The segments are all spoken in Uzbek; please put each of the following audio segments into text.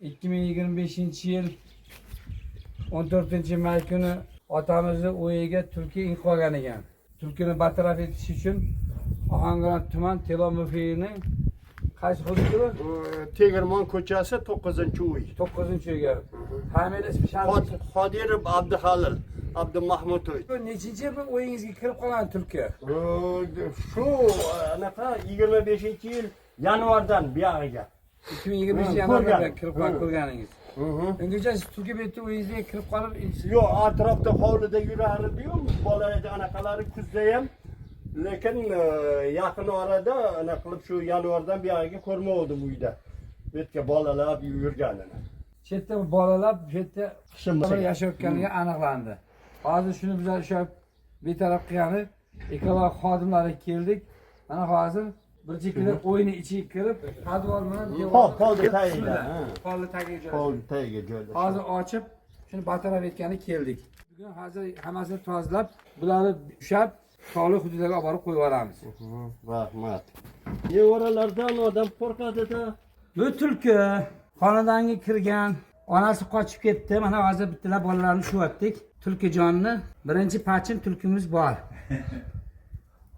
2025-yil 14-may kuni otamizni o'yiga tulki inqilagan ekan. Tulkini bartaraf etish uchun Ohangaron tuman Telon muxbirining qaysi hududi? Tegirmon ko'chasi 9-uy. 9-uyga. Familiya ismi Xodirov Abduhalil Abdumahmudovich. Nechinchi yil o'yingizga kirib qolgan tulki? Shu anaqa 25-yil yanvardan buyog'iga. 2025 yanvarda kirib qolganingiz. Ungacha siz tulki betda o'yingizga kirib qolib, Yo'q, atrofda hovlida yurardi-yu, bolalar anaqalari kuzda ham. Lekin yaqin orada ana qilib shu yanvardan buyog'iga ko'rmovdim uyda. Bu yerga bolalar yurganini. chetda bolalar bu yerda Qishimizda yashayotganligi aniqlandi. Hozir shuni biz o'sha betaraf qilgani ekologiya xodimlari keldik. Mana hozir bir chekida o'yini ichiga kirib, podvol bilan polni tagiga. Polni tagiga Polni tagiga joylashdi. hozir ochib, shuni bartaraf etgani keldik. Bugun hozir hammasini tozalab, bularni ushab, tog'li hududlarga olib borib qo'yib yuboramiz. Rahmat. Nevaralardan odam qo'rqadi-da. Bu tulki xonadonga kirgan, onasi qochib ketdi. Mana hozir bittalar bolalarni shuvatdik. Tulkijonni birinchi pachin tulkimiz bor.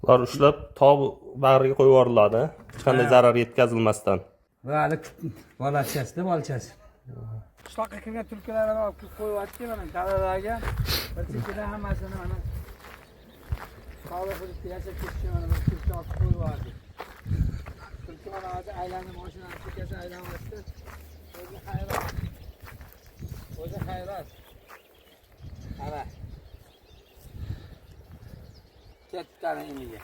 Ular ushlab tog' bag'riga qo'yib yuboriladi, hech qanday zarar yetkazilmasdan. Va hali bolachasida bolachasi. Qishloqqa kirgan tulkilarni olib qo'yibdi mana dalalarga. Bir chekida hammasini mana tog'li hududda yashab ketishgan mana bir tulki olib qo'yibdi. Tulki mana hozir aylanib mashinani chekasi aylanyapti. O'zi hayrat. O'zi hayrat. Ana. Ketdi iniga.